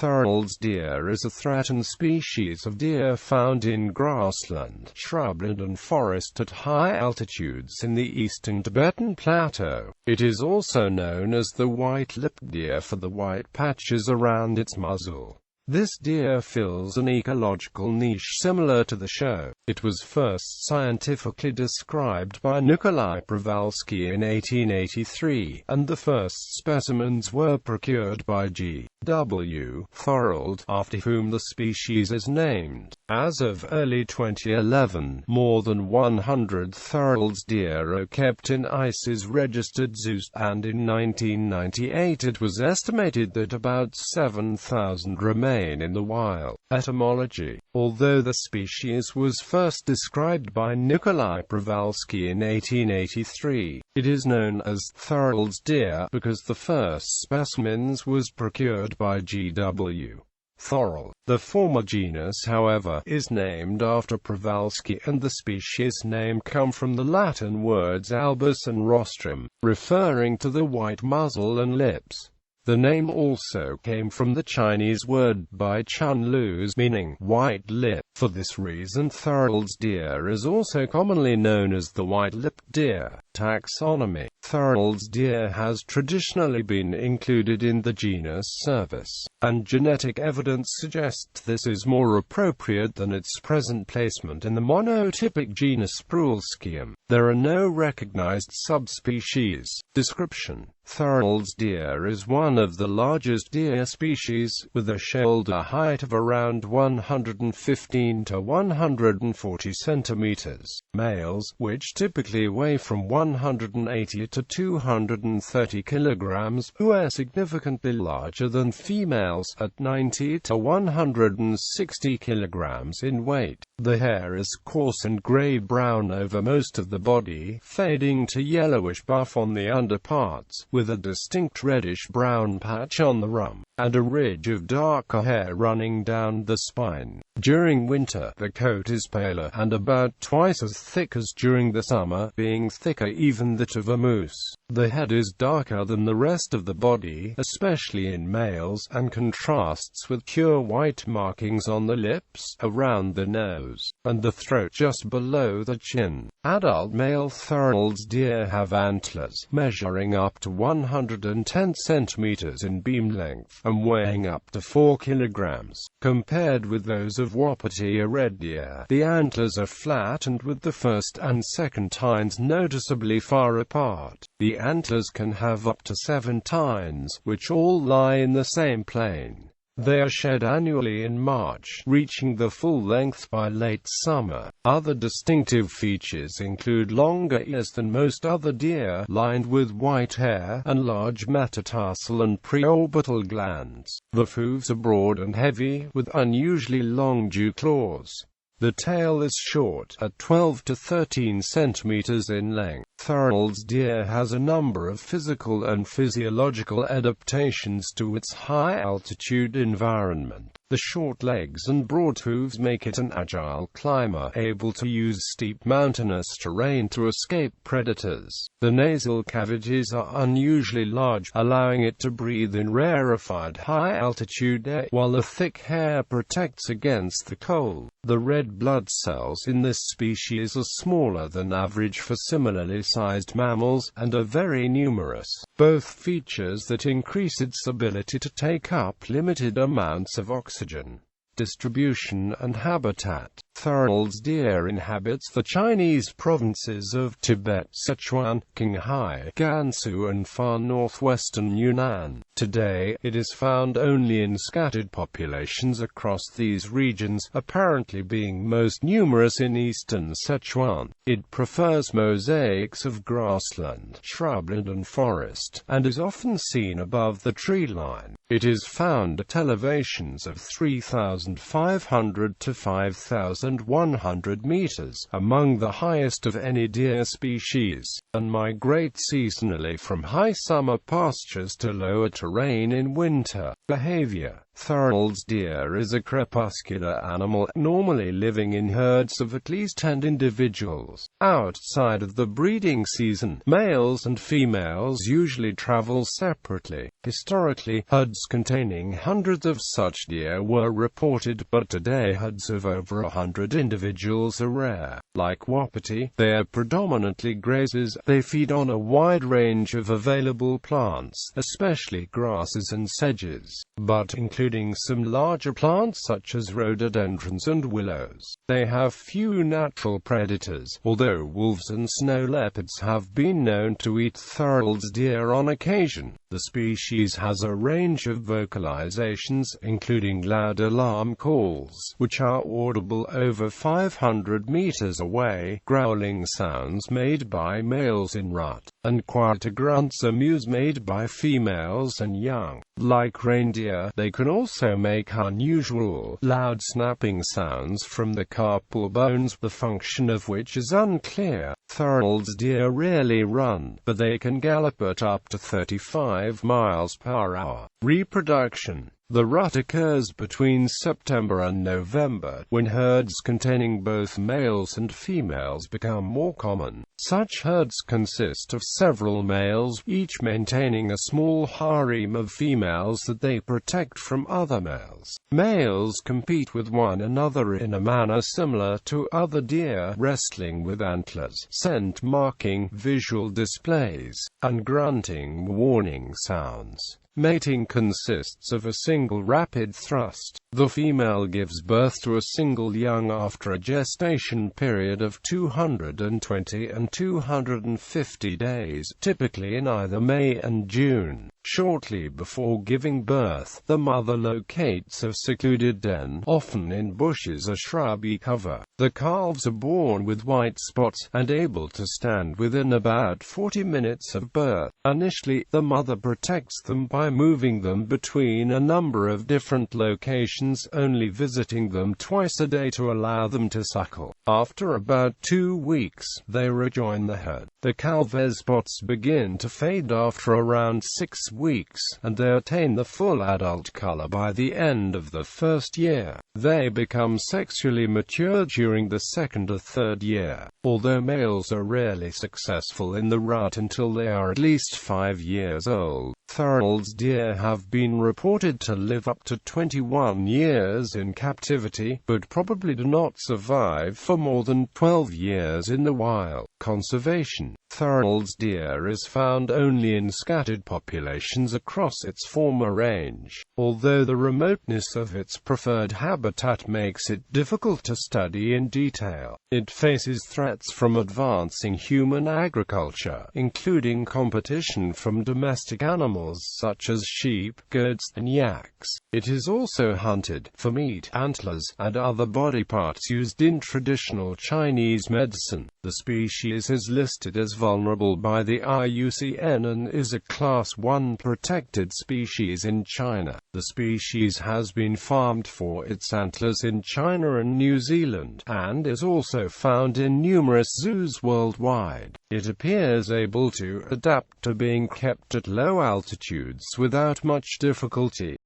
Thorold's deer is a threatened species of deer found in grassland, shrubland and forest at high altitudes in the eastern Tibetan Plateau. It is also known as the white-lipped deer for the white patches around its muzzle. This deer fills an ecological niche similar to the Shou. It was first scientifically described by Nikolai Przhevalsky in 1883, and the first specimens were procured by G.W. Thorold, after whom the species is named. As of early 2011, more than 100 Thorold's deer are kept in ICE's registered zoos, and in 1998 it was estimated that about 7,000 remain in the wild. Etymology. Although the species was first described by Nikolai Przhevalsky in 1883, it is known as Thorold's deer because the first specimens was procured by G.W. Thorold. The former genus, however, is named after Przhevalsky, and the species name come from the Latin words albus and rostrum, referring to the white muzzle and lips. The name also came from the Chinese word bai chun lus, meaning white lip. For this reason, Thorold's deer is also commonly known as the white-lipped deer. Taxonomy. Thorold's deer has traditionally been included in the genus Cervus, and genetic evidence suggests this is more appropriate than its present placement in the monotypic genus Przhevalskyum. There are no recognized subspecies. Description. Thorold's deer is one of the largest deer species, with a shoulder height of around 115 to 140 centimeters. Males, which typically weigh from 180 to 230 kilograms, are significantly larger than females, at 90 to 160 kilograms in weight. The hair is coarse and gray-brown over most of the body, fading to yellowish buff on the underparts, with a distinct reddish-brown patch on the rump, and a ridge of darker hair running down the spine. During winter, the coat is paler and about twice as thick as during the summer, being thicker even than that of a moose. The head is darker than the rest of the body, especially in males, and contrasts with pure white markings on the lips, around the nose, and the throat just below the chin. Adult male Thorold's deer have antlers, measuring up to 110 centimeters in beam length, and weighing up to 4 kilograms. Compared with those of Wapiti, a red deer, the antlers are flat and with the first and second tines noticeably far apart. The antlers can have up to 7 tines, which all lie in the same plane. They are shed annually in March, reaching the full length by late summer. Other distinctive features include longer ears than most other deer, lined with white hair, and large metatarsal and preorbital glands. The hooves are broad and heavy, with unusually long dew claws. The tail is short, at 12 to 13 centimeters in length. Thorold's deer has a number of physical and physiological adaptations to its high-altitude environment. The short legs and broad hooves make it an agile climber, able to use steep mountainous terrain to escape predators. The nasal cavities are unusually large, allowing it to breathe in rarefied high-altitude air, while the thick hair protects against the cold. The red blood cells in this species are smaller than average for similarly sized mammals, and are very numerous, both features that increase its ability to take up limited amounts of oxygen. Distribution and habitat. Thorold's deer inhabits the Chinese provinces of Tibet, Sichuan, Qinghai, Gansu and far northwestern Yunnan. Today, it is found only in scattered populations across these regions, apparently being most numerous in eastern Sichuan. It prefers mosaics of grassland, shrubland and forest, and is often seen above the tree line. It is found at elevations of 3,500 to 5,000 2,100 meters, among the highest of any deer species, and migrate seasonally from high summer pastures to lower terrain in winter. Behavior. Thorold's deer is a crepuscular animal, normally living in herds of at least 10 individuals. Outside of the breeding season, males and females usually travel separately. Historically, herds containing hundreds of such deer were reported, but today herds of over 100 individuals are rare. Like Wapiti, they are predominantly grazers. They feed on a wide range of available plants, especially grasses and sedges, but including some larger plants such as rhododendrons and willows. They have few natural predators, although wolves and snow leopards have been known to eat Thorold's deer on occasion. The species has a range of vocalizations, including loud alarm calls, which are audible over 500 meters away, growling sounds made by males in rut, and quieter grunts or mews made by females and young. Like reindeer, they can also make unusual, loud snapping sounds from the carpal bones, the function of which is unclear. Thorold's deer rarely run, but they can gallop at up to 35 miles per hour. Reproduction. The rut occurs between September and November, when herds containing both males and females become more common. Such herds consist of several males, each maintaining a small harem of females that they protect from other males. Males compete with one another in a manner similar to other deer, wrestling with antlers, scent marking, visual displays, and grunting warning sounds. Mating consists of a single rapid thrust. The female gives birth to a single young after a gestation period of 220 and 250 days, typically in either May and June. Shortly before giving birth, the mother locates a secluded den, often in bushes or shrubby cover. The calves are born with white spots, and able to stand within about 40 minutes of birth. Initially, the mother protects them by moving them between a number of different locations, only visiting them twice a day to allow them to suckle. After about 2 weeks, they rejoin the herd. The calves' spots begin to fade after around 6 weeks, and they attain the full adult color by the end of the first year. They become sexually mature during the second or third year, although males are rarely successful in the rut until they are at least 5 years old. Thorold's deer have been reported to live up to 21 years in captivity, but probably do not survive for more than 12 years in the wild. Conservation. Thorold's deer is found only in scattered populations across its former range, although the remoteness of its preferred habitat makes it difficult to study in detail. It faces threats from advancing human agriculture, including competition from domestic animals such as sheep, goats, and yaks. It is also hunted for meat, antlers, and other body parts used in traditional Chinese medicine. The species is listed as vulnerable by the IUCN and is a Class 1 protected species in China. The species has been farmed for its antlers in China and New Zealand, and is also found in numerous zoos worldwide. It appears able to adapt to being kept at low altitudes without much difficulty.